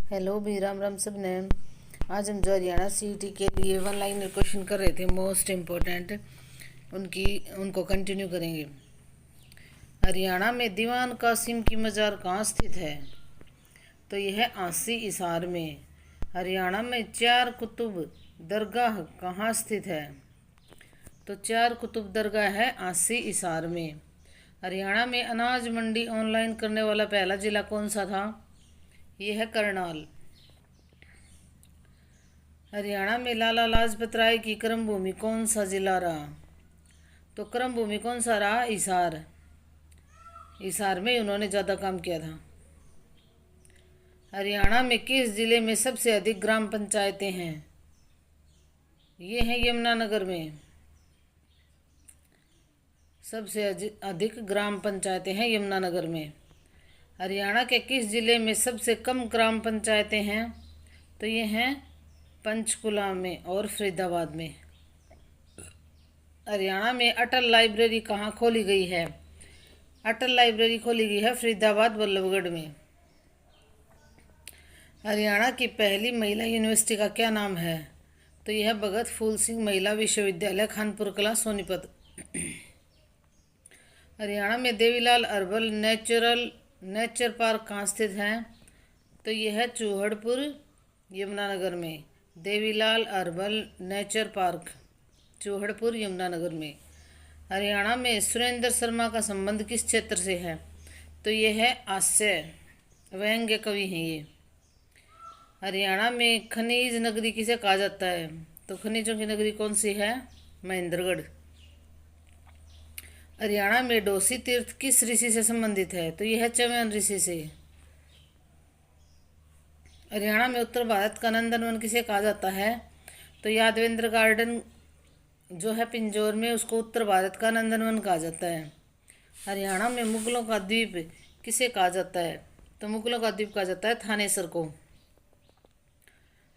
Hello भी राम राम सब ने। आज हम जो हरियाणा सीईटी के लिए वन लाइनर क्वेश्चन कर रहे थे, मोस्ट इम्पोर्टेंट उनको कंटिन्यू करेंगे। हरियाणा में दीवान कासिम की मज़ार कहाँ स्थित है? तो यह है आसी हिसार में। हरियाणा में चार कुतुब दरगाह कहाँ स्थित है? तो चार कुतुब दरगाह है आसी हिसार में। हरियाणा में अनाज मंडी ऑनलाइन करने वाला पहला जिला कौन सा था? यह है करनाल। हरियाणा में लाला लाजपत राय की कर्म भूमि कौन सा जिला रहा? तो कर्म भूमि कौन सा रहा? हिसार। हिसार में उन्होंने ज़्यादा काम किया था। हरियाणा में किस जिले में सबसे अधिक ग्राम पंचायतें हैं? ये हैं यमुनानगर में। सबसे अधिक ग्राम पंचायतें हैं यमुनानगर में। हरियाणा के किस जिले में सबसे कम ग्राम पंचायतें हैं? तो ये हैं पंचकुला में और फरीदाबाद में। हरियाणा में अटल लाइब्रेरी कहाँ खोली गई है? अटल लाइब्रेरी खोली गई है फरीदाबाद वल्लभगढ़ में। हरियाणा की पहली महिला यूनिवर्सिटी का क्या नाम है? तो यह है भगत फूल सिंह महिला विश्वविद्यालय, खानपुर कला, सोनीपत। हरियाणा में देवीलाल अर्बल नेचर पार्क कहाँ स्थित है? तो यह है चूहड़पुर, यमुनानगर में। देवीलाल अर्बल नेचर पार्क, चूहड़पुर, यमुनानगर में। हरियाणा में सुरेंद्र शर्मा का संबंध किस क्षेत्र से है? तो यह है हास्य, व्यंग्य कवि हैं ये। हरियाणा में खनिज नगरी किसे कहा जाता है? तो खनिजों की नगरी कौन सी है? महेंद्रगढ़। हरियाणा में डोसी तीर्थ किस ऋषि से संबंधित है? तो यह है चौहान ऋषि से। हरियाणा में उत्तर भारत का नंदनवन किसे कहा जाता है? तो यादवेंद्र गार्डन जो है पिंजौर में, उसको उत्तर भारत का नंदनवन कहा जाता है। हरियाणा में मुगलों का द्वीप किसे कहा जाता है? तो मुगलों का द्वीप कहा जाता है थानेसर को।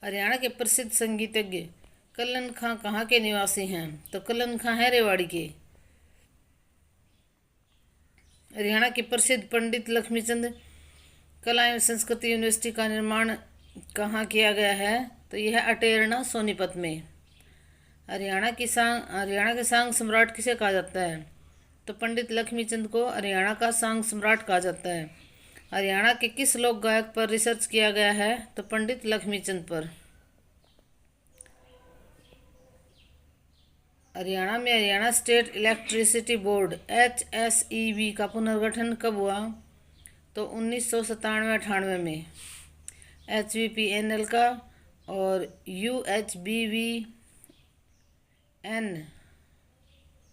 हरियाणा के प्रसिद्ध संगीतज्ञ कल्लन खां कहाँ के निवासी हैं? तो कल्लन खां है रेवाड़ी के। हरियाणा के प्रसिद्ध पंडित लक्ष्मीचंद कला एवं संस्कृति यूनिवर्सिटी का निर्माण कहाँ किया गया है? तो यह है अटेरना, सोनीपत में। हरियाणा के सांग सम्राट किसे कहा जाता है? तो पंडित लक्ष्मीचंद को हरियाणा का सांग सम्राट कहा जाता है। हरियाणा के किस लोक गायक पर रिसर्च किया गया है? तो पंडित लक्ष्मीचंद पर। हरियाणा में Haryana state electricity board HSEB का पुनर्गठन कब हुआ? तो 1997-98 में। HVPNL का और UHBVN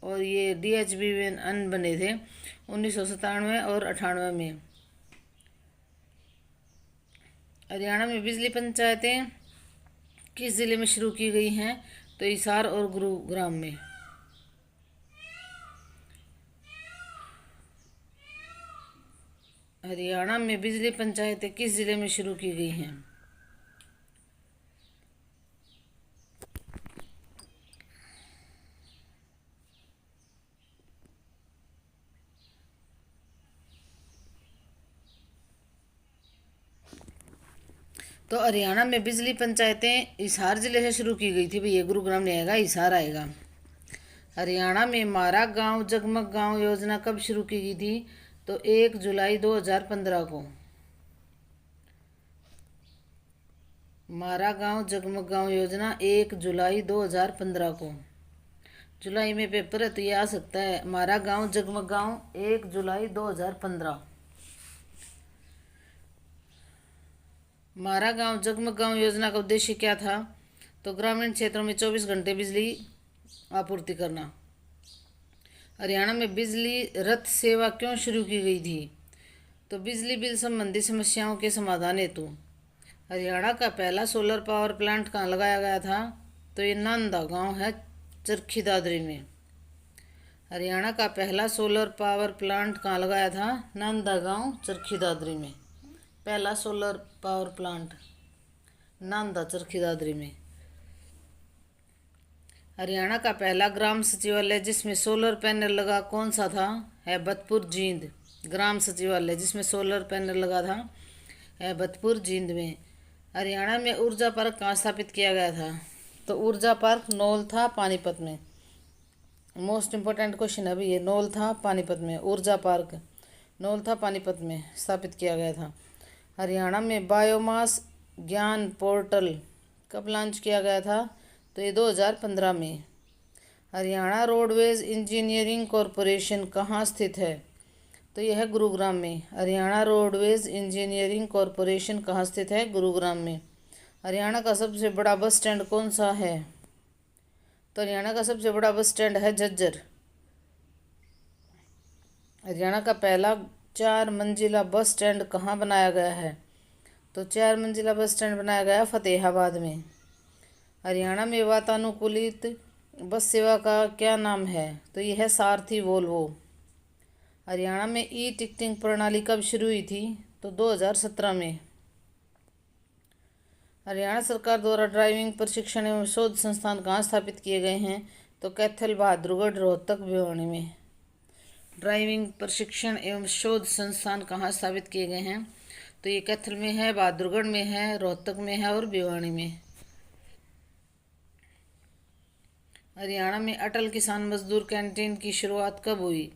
और ये DHBVN बने थे 1997 और 98 में। हरियाणा में बिजली पंचायतें किस जिले में शुरू की गई हैं? तो हिसार और गुरुग्राम में। हरियाणा में बिजली पंचायतें किस जिले में शुरू की गई हैं? तो हरियाणा में बिजली पंचायतें हिसार जिले से शुरू की गई थी भैया, गुरुग्राम नहीं आएगा, हिसार आएगा। हरियाणा में मारा गांव जगमग गांव योजना कब शुरू की गई थी? तो 1 जुलाई 2015 को। मारा गांव जगमग गांव योजना 1 जुलाई 2015 को। जुलाई में पेपर है तो ये आ सकता है, मारा गांव जगमग गांव 1 जुलाई 2015। मारा गांव जगमग गांव योजना का उद्देश्य क्या था? तो ग्रामीण क्षेत्रों में 24 घंटे बिजली आपूर्ति करना। हरियाणा में बिजली रथ सेवा क्यों शुरू की गई थी? तो बिजली बिल संबंधी समस्याओं के समाधान हेतु। हरियाणा का पहला सोलर पावर प्लांट कहाँ लगाया गया था? तो ये नांदा गांव है, चरखी दादरी में। हरियाणा का पहला सोलर पावर प्लांट कहाँ लगाया था? नांदा गांव, चरखी दादरी में। पहला solar power plant Nanda, Charkhi Dadri में। हरियाणा का पहला ग्राम सचिवालय जिसमें सोलर पैनल लगा कौन सा था? है बतपुर, जींद। ग्राम सचिवालय जिसमें सोलर पैनल लगा था है बतपुर, जींद में। हरियाणा में ऊर्जा पार्क कहाँ स्थापित किया गया था? तो ऊर्जा पार्क नौल था पानीपत में। मोस्ट इम्पोर्टेंट क्वेश्चन अभी ये, नौल था पानीपत में, ऊर्जा पार्क नौल था पानीपत में स्थापित किया गया था। हरियाणा में बायोमास ज्ञान पोर्टल कब लॉन्च किया गया था? तो ये 2015 में। हरियाणा रोडवेज इंजीनियरिंग कॉरपोरेशन कहाँ स्थित है? तो यह है गुरुग्राम में। हरियाणा रोडवेज इंजीनियरिंग कॉरपोरेशन कहाँ स्थित है? गुरुग्राम में। हरियाणा का सबसे बड़ा बस स्टैंड कौन सा है? तो हरियाणा का सबसे बड़ा बस स्टैंड है झज्जर। हरियाणा का पहला 4 मंजिला बस स्टैंड कहाँ बनाया गया है? तो 4 मंजिला बस स्टैंड बनाया गया फतेहाबाद में। हरियाणा में वातानुकूलित बस सेवा का क्या नाम है? तो यह है सारथी वोल्वो। हरियाणा में ई टिकटिंग प्रणाली कब शुरू हुई थी? तो 2017 में। हरियाणा सरकार द्वारा ड्राइविंग प्रशिक्षण एवं शोध संस्थान कहाँ स्थापित किए गए हैं? तो कैथल, बहादुरगढ़, रोहतक, भिवानी में। ड्राइविंग प्रशिक्षण एवं शोध संस्थान कहाँ स्थापित किए गए हैं? तो ये कैथल में है, बहादुरगढ़ में है, रोहतक में है और भिवानी में। हरियाणा में अटल किसान मजदूर कैंटीन की शुरुआत कब हुई?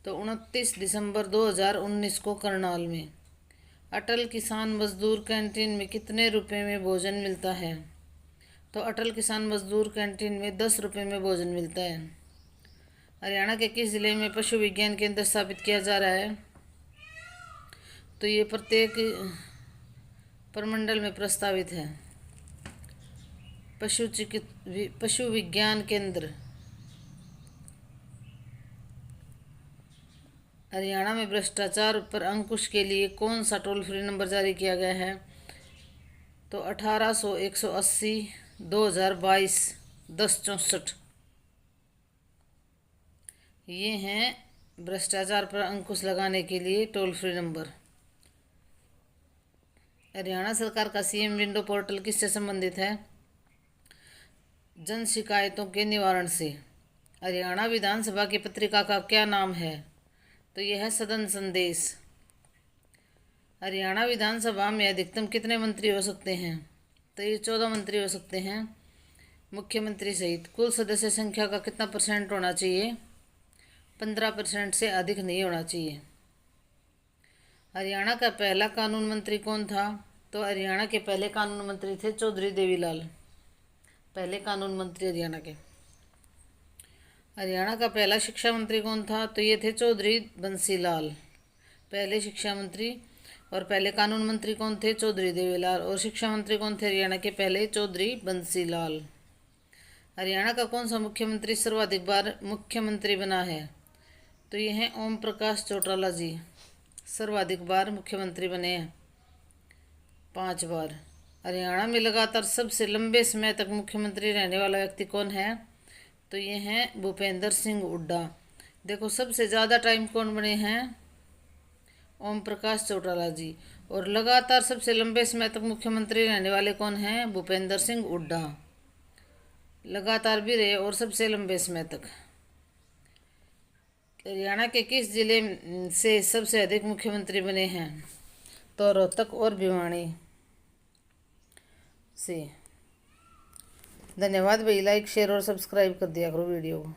तो 29 दिसंबर 2019 को करनाल में। अटल किसान मजदूर कैंटीन में कितने रुपए में भोजन मिलता है? तो अटल किसान मजदूर कैंटीन में 10 रुपये में भोजन मिलता है। हरियाणा के किस जिले में पशु विज्ञान केंद्र स्थापित किया जा रहा है? तो ये प्रत्येक प्रमंडल में प्रस्तावित है। पशु विज्ञान केंद्र। हरियाणा में भ्रष्टाचार पर अंकुश के लिए कौन सा टोल फ्री नंबर जारी किया गया है? तो 1800 180 2022 1064। ये हैं भ्रष्टाचार पर अंकुश लगाने के लिए टोल फ्री नंबर। हरियाणा सरकार का सीएम विंडो पोर्टल किससे संबंधित है? जन शिकायतों के निवारण से। हरियाणा विधानसभा की पत्रिका का क्या नाम है? तो यह है सदन संदेश। हरियाणा विधानसभा में अधिकतम कितने मंत्री हो सकते हैं? तो ये 14 मंत्री हो सकते हैं, मुख्यमंत्री सहित। कुल सदस्य संख्या का कितना % होना चाहिए? 15% से अधिक नहीं होना चाहिए। हरियाणा का पहला कानून मंत्री कौन था? तो हरियाणा के पहले कानून मंत्री थे चौधरी देवीलाल, पहले कानून मंत्री हरियाणा के। हरियाणा का पहला शिक्षा मंत्री कौन था? तो ये थे चौधरी बंसीलाल, पहले शिक्षा मंत्री। और पहले कानून मंत्री कौन थे? चौधरी देवीलाल। और शिक्षा मंत्री कौन थे हरियाणा के पहले? चौधरी बंसीलाल। हरियाणा का कौन सा मुख्यमंत्री सर्वाधिक बार मुख्यमंत्री बना है? तो ये हैं ओम प्रकाश चौटाला जी, सर्वाधिक बार मुख्यमंत्री बने हैं, 5 बार। हरियाणा में लगातार सबसे लंबे समय तक मुख्यमंत्री रहने वाला व्यक्ति कौन है? तो ये हैं भूपेंद्र सिंह हुड्डा। देखो सबसे ज़्यादा टाइम कौन बने हैं? ओम प्रकाश चौटाला जी। और लगातार सबसे लंबे समय तक मुख्यमंत्री रहने वाले कौन हैं? भूपेंद्र सिंह हुड्डा। लगातार भी रहे और सबसे लंबे समय तक। हरियाणा के किस जिले से सबसे अधिक मुख्यमंत्री बने हैं? तो रोहतक और भिवानी से। धन्यवाद भाई, लाइक शेयर और सब्सक्राइब कर दिया करो वीडियो को।